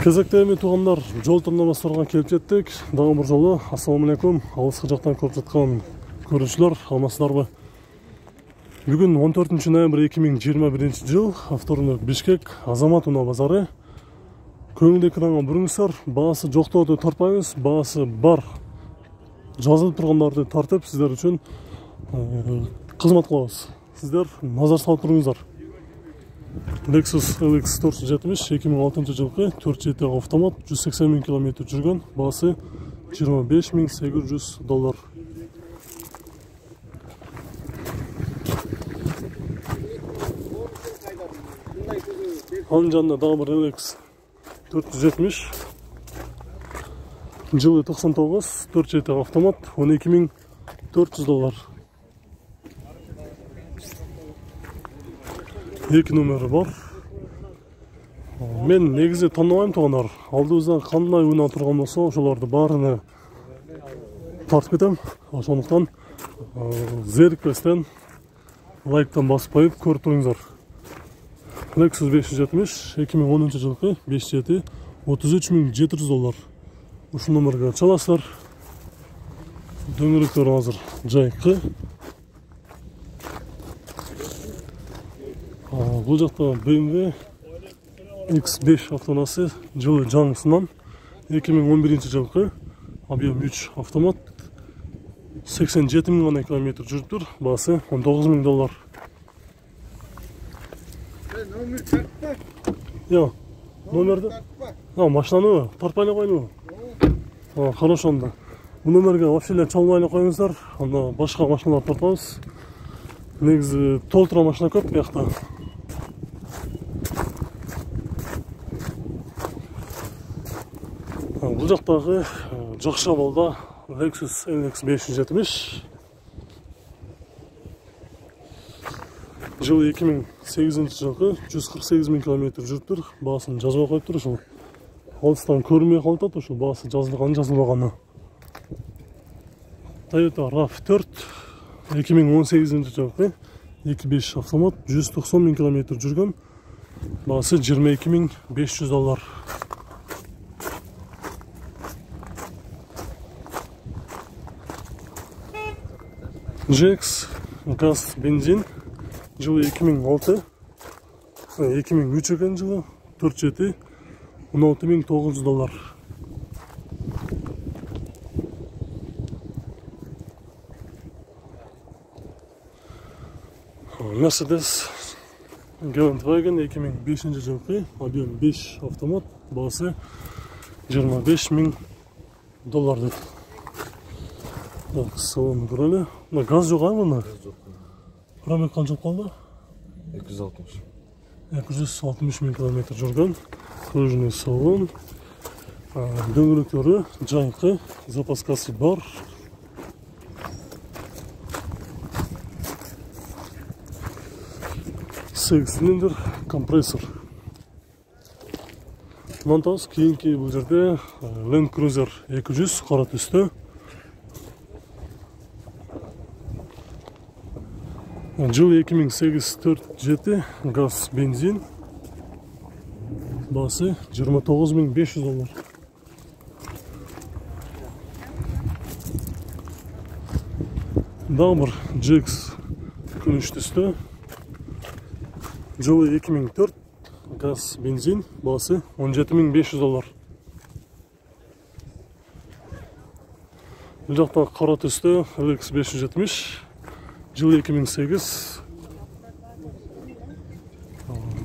Кезекте эми туугандар, жол тандабастарга келип жеттик. Дагы бир жолу ассаламу алейкум. Алыскы жактан көрүп жаткан көрүүчүлөр, амансыздарбы? Бүгүн 14 ноябрь 2021 жыл, авторунок Бишкек, Азамат унаа базары. Көңүл экранга буруңуздар, баасы жоктоодо тартпайбыз, баасы бар жазылып тургандарды тартып сиздер үчүн кызмат кылабыз. Сиздер назар салып туруңуздар. Lexus LX 470 2006 жылкы 4 автомат 180 000 км жүргөн, баасы $25,800. Анын жанында дагы бир LX 470 жылы 99 4 автомат $12,400. Эки номери бар. Мен негизи таныбайм туугандар. Алдыбызда кандай унаа турган болсо, ошолорду баарына тартып кетем. Ошондуктан зерикпестен лайктан басып коюп көрүп туруңуздар. Lexus 570 2010 жылкы 5 $33,700. Ушул номерге чаласыздар. Дөңгөлөктөр азыр жайкы. Бул жакта BMW X5 автоунаасы жылы жаңысынан 2011 жылкы объем 3 автомат 87 000 км жүрүптүр, баасы $19,000. Номер тартпа. Yo, номерди? Машинаны тартпай эле койнубу? Хорошо анда. Бул номерге вообще эле чалбай эле коюңуздар, анда башка машиналарды тартабыз. Негизи толтура машина көп биякта. Бул жактагы жакшы абалда Lexus LX 570 жылы 2008 жылкы 148 000 км жүрүптүр, баасын жазбай коюптур. Ушул алыстан көрүнбөй калат, ушул баасы жазылган жазылбаганы. Toyota RAV4 2018 жылкы 2.5 автомат 190 000 км жүргөн, баасы $22,500. GX газ бензин жылы 2006 2003 экен жылы 4 $16,900. Mercedes Geländewagen 2005 жылкы объем 5 автомат, баасы $25,000. Салон көрөлү. Газ жок аймына? Газ жок. Пробег канча калды? 260 000 км жүргөн. Кожаный салон. Дөңгөлөктөрү жайкы, запаскасы бар. Цилиндр, компрессор. Монтаж кийинки бул жерде Land Cruiser 200 кара түстө. Жылы 2008 4.7 газ бензин, баасы $29,500. Дагы бир GX күмүш түстө. Жылы 2004 газ бензин, баасы $17,500. Бул жакта кара түстө LX 570 жылы 2008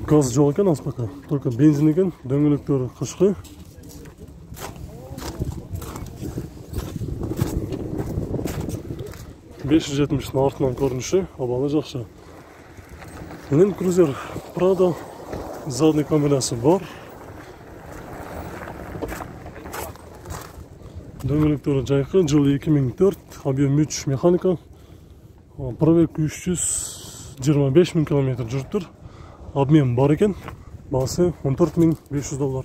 газ жок экен аспака, только бензин экен, дөңгөлөктөрү кышкы. $570 артынан көрүнүшү, абалы жакшы. Land Cruiser Prado задний камерасы бар. Дөңгөлөктөрү жайкы, жылы 2004, объем 3 механика. Пробег 325 000 км жүрүптүр. Обмен бар экен, баасы $14,500.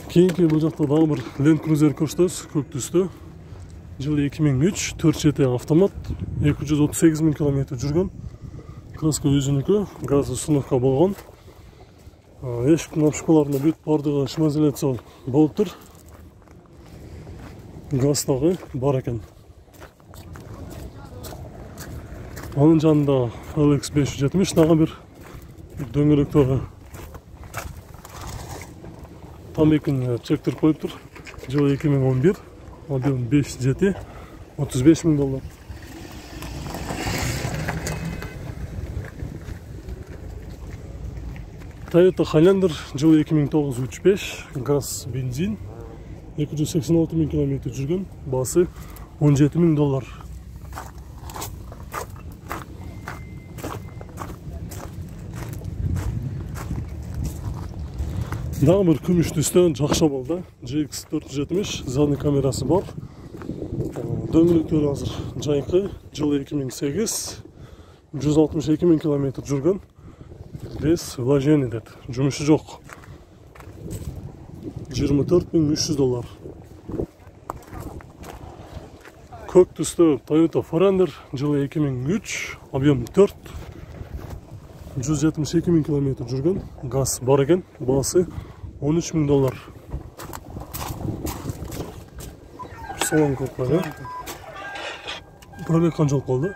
Кийинки бул жакта дагы бир Land Cruiser көрсөтөбүз, көк түстө. Жылы 2003, 4 автомат, 238 000 км жүргөн. Краска өзүнүкү, газ установка болгон. Эшиктин опушкаларында бүт бардыгы шмазиляция болуп тур. Газ дагы бар экен. Анын жанында LX 570 дагы бир дөңгөлөктөгү там экин чектирип коюптур. Жылы 2011, объем 5 жети, $35,000. Toyota Highlander жылы 2009 35, газ бензин, 286.000 км жүргөн, басы $17,000. Дагы бир күмүш түстө жакшы болду. GX 470 задний камерасы бар. Дөңгөлөктөр азыр жайкы, жылы 2008, 162.000 км жүргөн. Без вложений дейт. Жумушу жок. $24,300. Көк түстө Toyota 4Runner жылы 2003, объем 4, 172.000 км жүргөн, газ бар экен, басы $13,000. Салон коппа, пробег канчалык болду?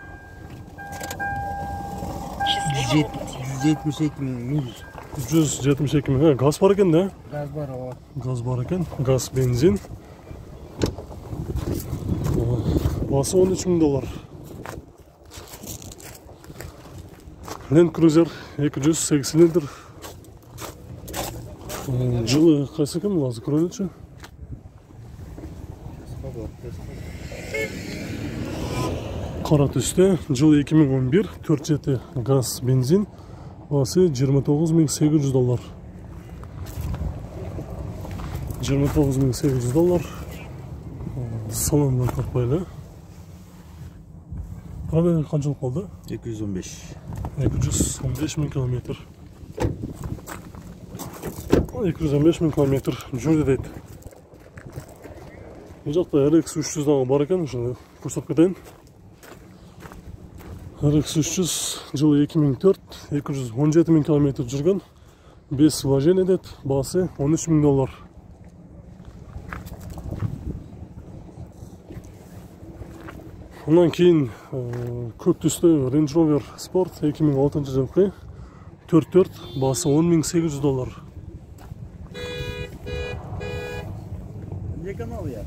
172 миң. Газ бар экен да? Gaz var o. Газ бар экен, газ бензин. Басы $13,000. Land Cruiser 208 цилиндр. Жылы кайсы экен азыр көрөлүчү? Кара түстө, жылы 2011, 4.7 газ бензин, басы $29,800. $29,800. Салондан тартпайлы. Пробеги канчалык болду? 215. 215.000 км. 215.000 км жүрдү дейт. Бул жакта RX 300 дагы бар экен, ушуну көрсөтүп кетейин. RX 300 жылы 2004, 217.000 км жүргөн, без вложений дейт, басы $13,000. Ondan keyin көк түстө Range Rover Sport 2006 жылкы 4.4, басы $10,800. Ne kanal ya?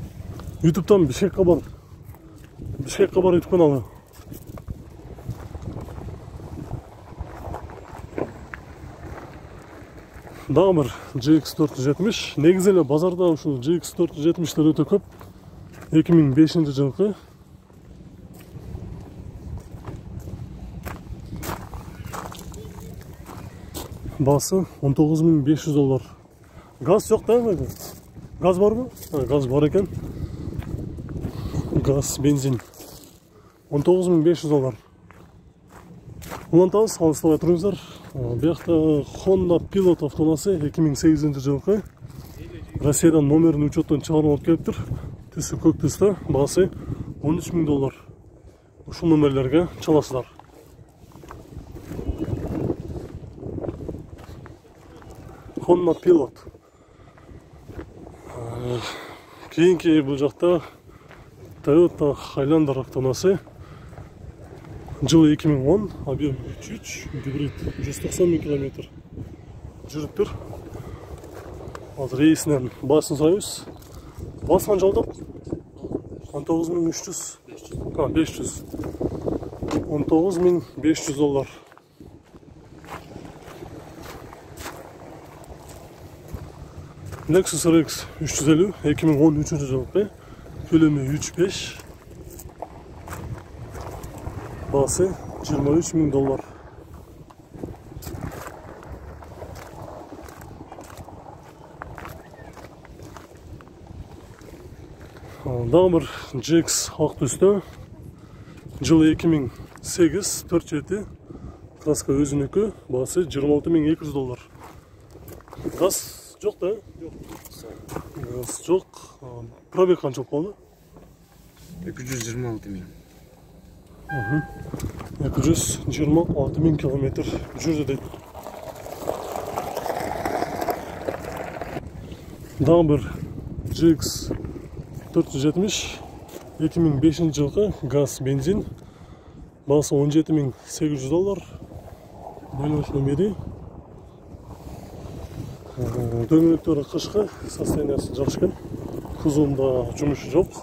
YouTube'dan Бишкек Кабар. Бишкек Кабар YouTube kanalı. Дагы бир GX 470. Негизи эле базарда ушул GX 470 өтө көп. 2005 жылкы. Басы $19,500. Газ жок да? Газ барбы? Газ бар экен. Газ, бензин. $19,500. Улантабыз, алыстабай туруңуздар. Биякта Honda Pilot автоунаасы 2008 жылкы. Россиядан номерин учеттон чыгарып алып келиптир. Түсү көк түстө, басы $13,000. Ушул номерлерге чаласыздар. Honda Pilot. Кийинки бул жакта Toyota Highlander автоунаасы. Жылы 2010, объем 3.3, гибрид 190.000 км жүрүп тур. Азыр рейсинен басын сайбыз. Бас канчалык? 19.300. 500. $19,500. Lexus RX 350 2013 жылкы, көлөмү 3.5, басы $23,000. Дагы бир GX ак түстө, жылы 2008, 4.7, краска өзүнүкү, басы $26,200. Газ жок да? Жок. Газ жок. Пробег канчалык болду? 226.000. 226.000 км жүрдү дейт. Дагы bir GX 470 2005 жылғы газ бензин. Бағасы $17.800. Бөліш нөмірі. Дөңгелектері қышқы, состояниясы жақсы екен. Кузовында жұмысы жоқ.